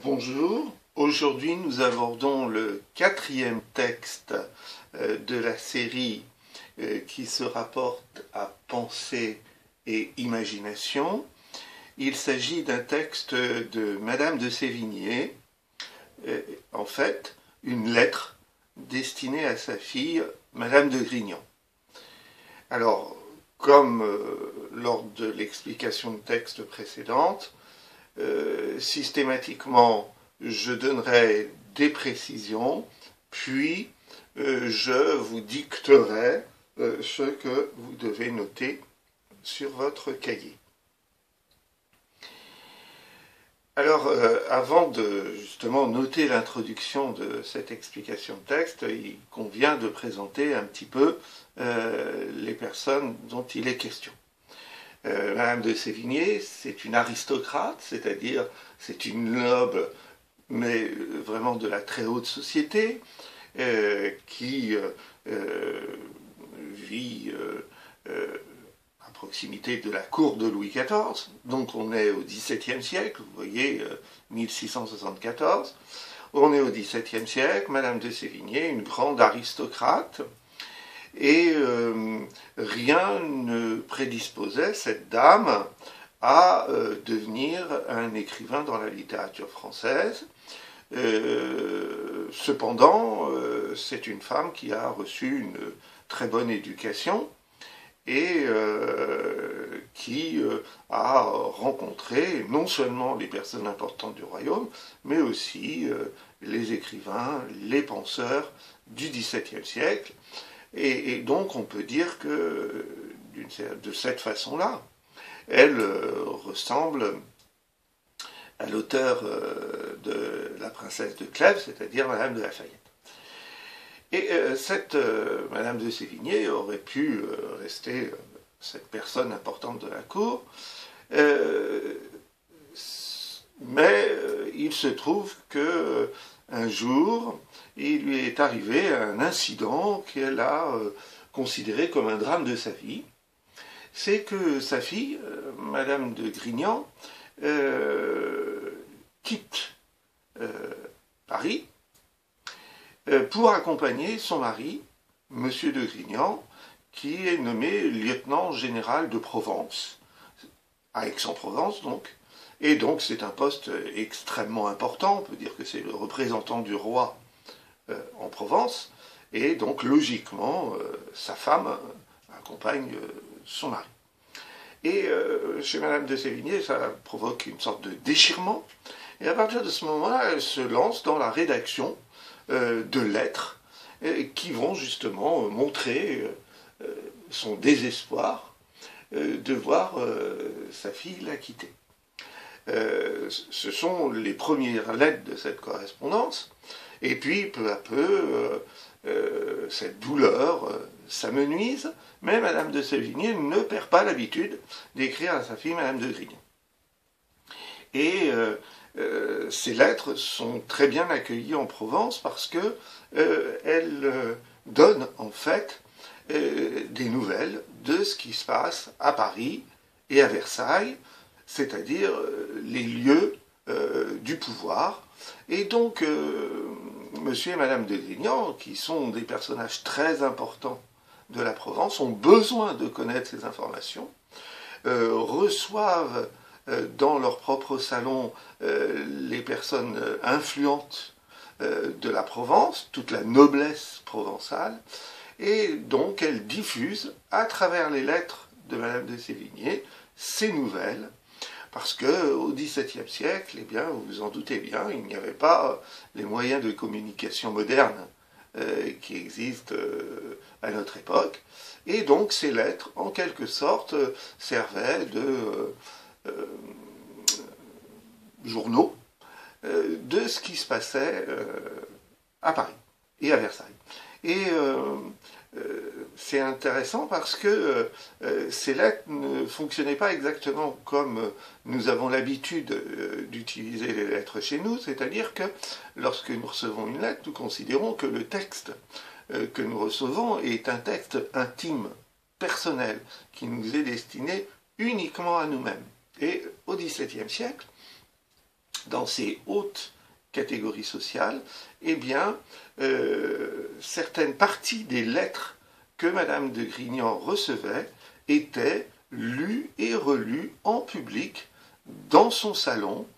Bonjour, aujourd'hui nous abordons le quatrième texte de la série qui se rapporte à pensée et imagination. Il s'agit d'un texte de Madame de Sévigné, en fait une lettre destinée à sa fille Madame de Grignan. Alors, comme lors de l'explication de texte précédente, systématiquement, je donnerai des précisions, puis je vous dicterai ce que vous devez noter sur votre cahier. Alors, avant de justement noter l'introduction de cette explication de texte, il convient de présenter un petit peu les personnes dont il est question. Madame de Sévigné, c'est une aristocrate, c'est-à-dire c'est une noble, mais vraiment de la très haute société, qui vit à proximité de la cour de Louis XIV. Donc on est au XVIIe siècle, vous voyez, 1674. On est au XVIIe siècle, Madame de Sévigné, une grande aristocrate, et rien ne prédisposait cette dame à devenir un écrivain dans la littérature française. Cependant, c'est une femme qui a reçu une très bonne éducation et qui a rencontré non seulement les personnes importantes du royaume, mais aussi les écrivains, les penseurs du XVIIe siècle. Et donc on peut dire que de cette façon-là, elle ressemble à l'auteur de La Princesse de Clèves, c'est-à-dire Madame de Lafayette. Et cette Madame de Sévigné aurait pu rester cette personne importante de la cour, mais il se trouve que un jour, il lui est arrivé un incident qu'elle a considéré comme un drame de sa vie. C'est que sa fille, Madame de Grignan, quitte Paris pour accompagner son mari, Monsieur de Grignan, qui est nommé lieutenant général de Provence, à Aix-en-Provence donc. Et donc c'est un poste extrêmement important, on peut dire que c'est le représentant du roi en Provence, et donc logiquement sa femme accompagne son mari. Et chez Madame de Sévigné, ça provoque une sorte de déchirement, et à partir de ce moment-là, elle se lance dans la rédaction de lettres qui vont justement montrer son désespoir de voir sa fille la quitter. Ce sont les premières lettres de cette correspondance, et puis peu à peu, cette douleur s'amenuise, mais Madame de Sévigné ne perd pas l'habitude d'écrire à sa fille Madame de Grignan. Et ces lettres sont très bien accueillies en Provence parce que elles donnent en fait des nouvelles de ce qui se passe à Paris et à Versailles, c'est-à-dire les lieux du pouvoir. Et donc, Monsieur et Madame de Grignan, qui sont des personnages très importants de la Provence, ont besoin de connaître ces informations, reçoivent dans leur propre salon les personnes influentes de la Provence, toute la noblesse provençale, et donc elles diffusent à travers les lettres de Madame de Sévigné ces nouvelles, parce qu'au XVIIe siècle, eh bien, vous vous en doutez bien, il n'y avait pas les moyens de communication modernes qui existent à notre époque, et donc ces lettres, en quelque sorte, servaient de journaux de ce qui se passait à Paris et à Versailles. Et c'est intéressant parce que ces lettres ne fonctionnaient pas exactement comme nous avons l'habitude d'utiliser les lettres chez nous, c'est-à-dire que lorsque nous recevons une lettre, nous considérons que le texte que nous recevons est un texte intime, personnel, qui nous est destiné uniquement à nous-mêmes. Et au XVIIe siècle, dans ces hautes catégories sociales, eh bien, certaines parties des lettres que Madame de Grignan recevait étaient lues et relues en public dans son salon,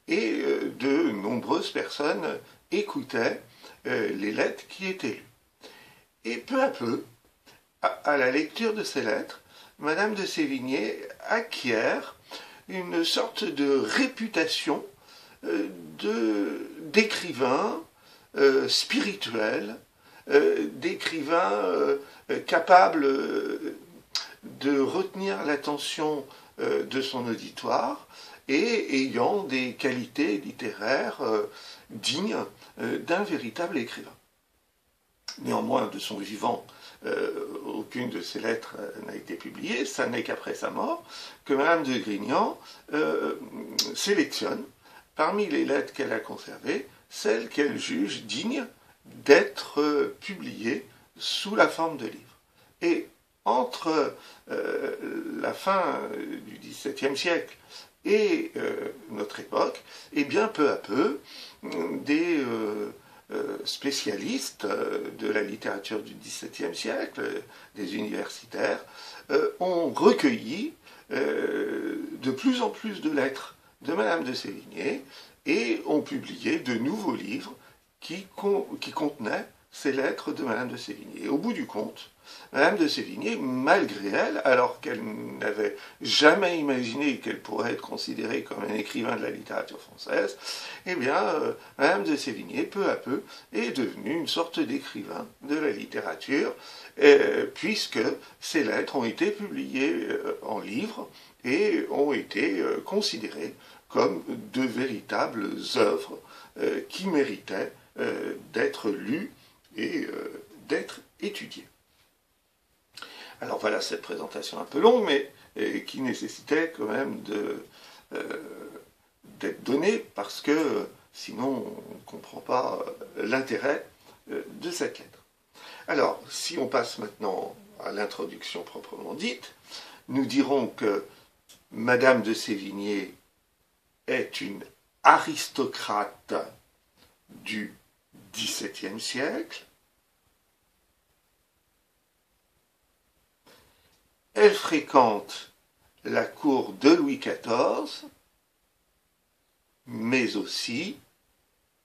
et de nombreuses personnes écoutaient les lettres qui étaient lues. Et peu à peu, à la lecture de ces lettres, Madame de Sévigné acquiert une sorte de réputation d'écrivain spirituel, d'écrivain capable de retenir l'attention de son auditoire et ayant des qualités littéraires dignes d'un véritable écrivain. Néanmoins, de son vivant, aucune de ses lettres n'a été publiée. Ça n'est qu'après sa mort que Madame de Grignan sélectionne, parmi les lettres qu'elle a conservées, celles qu'elle juge dignes d'être publiées sous la forme de livres. Et entre la fin du XVIIe siècle et notre époque, et bien peu à peu, des spécialistes de la littérature du XVIIe siècle, des universitaires, ont recueilli de plus en plus de lettres de Madame de Sévigné et ont publié de nouveaux livres qui contenaient ces lettres de Madame de Sévigné. Et au bout du compte, Madame de Sévigné, malgré elle, alors qu'elle n'avait jamais imaginé qu'elle pourrait être considérée comme un écrivain de la littérature française, eh bien, Madame de Sévigné, peu à peu, est devenue une sorte d'écrivain de la littérature, puisque ces lettres ont été publiées en livres et ont été considérées comme de véritables œuvres qui méritaient d'être lues et d'être étudiées. Alors voilà cette présentation un peu longue, mais qui nécessitait quand même d'être donnée, parce que sinon on ne comprend pas l'intérêt de cette lettre. Alors, si on passe maintenant à l'introduction proprement dite, nous dirons que Madame de Sévigné est une aristocrate du XVIIe siècle. Elle fréquente la cour de Louis XIV, mais aussi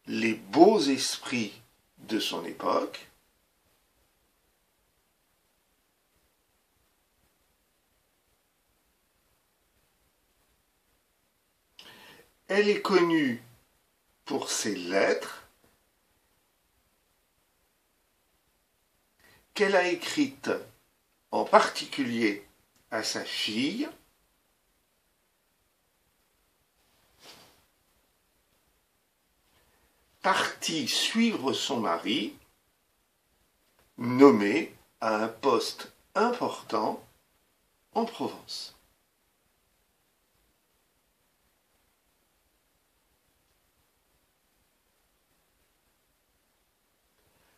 les beaux esprits de son époque. Elle est connue pour ses lettres qu'elle a écrites en particulier à sa fille, partie suivre son mari, nommé à un poste important en Provence.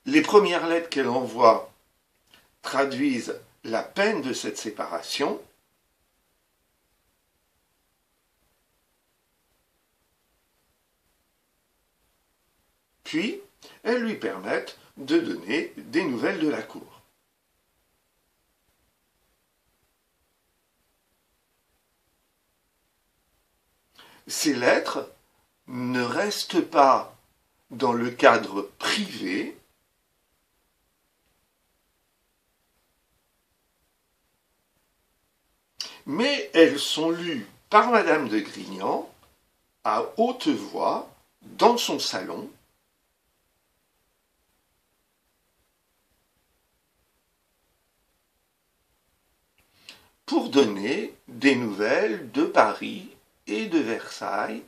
Les premières lettres qu'elle envoie traduisent la peine de cette séparation. Puis, elles lui permettent de donner des nouvelles de la cour. Ces lettres ne restent pas dans le cadre privé, mais elles sont lues par Madame de Grignan à haute voix dans son salon, pour donner des nouvelles de Paris et de Versailles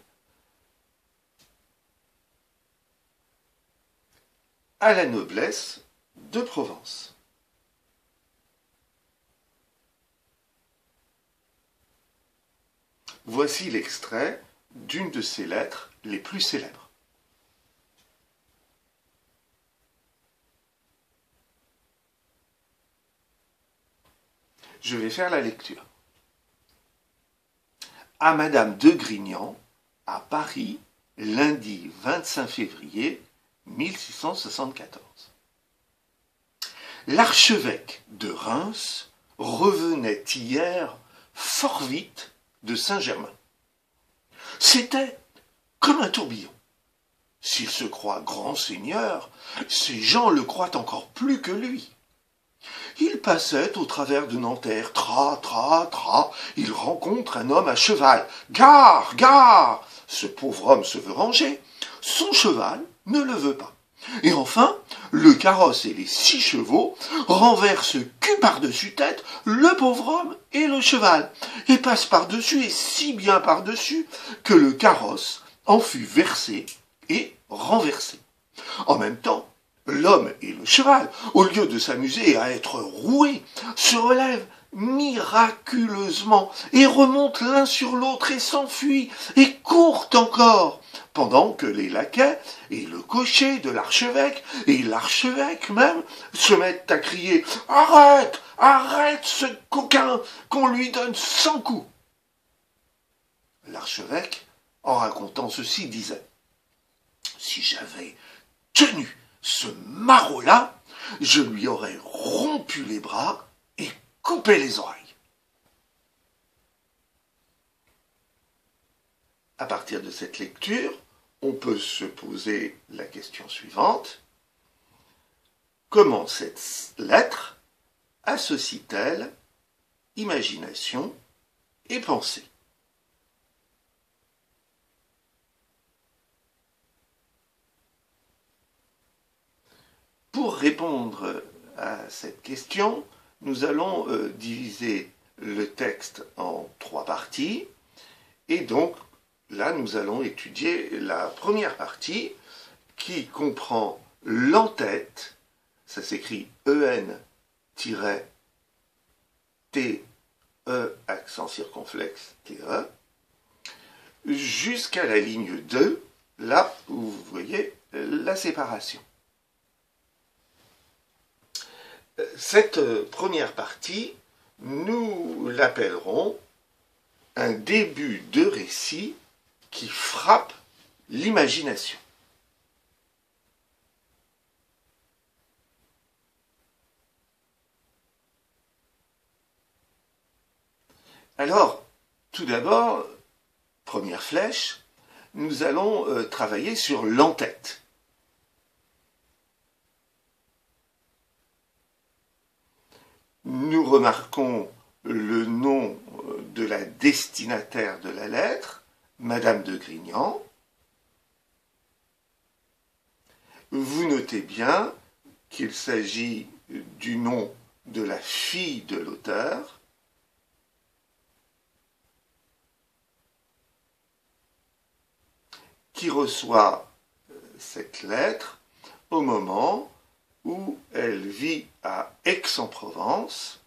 à la noblesse de Provence. Voici l'extrait d'une de ses lettres les plus célèbres. Je vais faire la lecture. À Madame de Grignan, à Paris, lundi 25 février 1674. L'archevêque de Reims revenait hier fort vite de Saint-Germain. C'était comme un tourbillon. S'il se croit grand seigneur, ces gens le croient encore plus que lui. Il passait au travers de Nanterre, tra, tra, tra, il rencontre un homme à cheval. Gare, gare! Ce pauvre homme se veut ranger. Son cheval ne le veut pas. Et enfin, le carrosse et les 6 chevaux renversent cul par-dessus tête le pauvre homme et le cheval, et passent par-dessus, et si bien par-dessus, que le carrosse en fut versé et renversé. En même temps, l'homme et le cheval, au lieu de s'amuser à être roués, se relèvent miraculeusement et remontent l'un sur l'autre et s'enfuient et courent encore, pendant que les laquais et le cocher de l'archevêque et l'archevêque même se mettent à crier « Arrête, arrête ce coquin, qu'on lui donne 100 coups !» L'archevêque, en racontant ceci, disait « Si j'avais tenu ce maraud-là, je lui aurais rompu les bras et coupé les oreilles. » À partir de cette lecture, on peut se poser la question suivante. Comment cette lettre associe-t-elle imagination et pensée? Pour répondre à cette question, nous allons diviser le texte en 3 parties. Et donc, là, nous allons étudier la première partie qui comprend l'entête, ça s'écrit E-N-T-E, accent circonflexe, T-E, jusqu'à la ligne 2, là où vous voyez la séparation. Cette première partie, nous l'appellerons un début de récit qui frappe l'imagination. Alors, tout d'abord, première flèche, nous allons travailler sur l'entête. Nous remarquons le nom de la destinataire de la lettre, Madame de Grignan. Vous notez bien qu'il s'agit du nom de la fille de l'auteur. Qui reçoit cette lettre au moment où elle vit à Aix-en-Provence,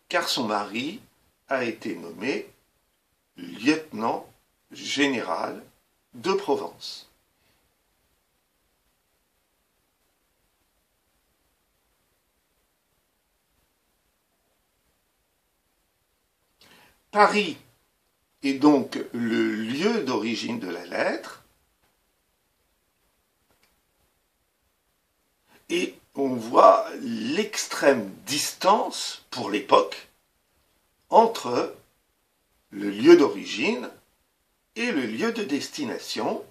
car son mari a été nommé lieutenant général de Provence. Paris est donc le lieu d'origine de la lettre, et on voit l'extrême distance, pour l'époque, entre le lieu d'origine et le lieu de destination,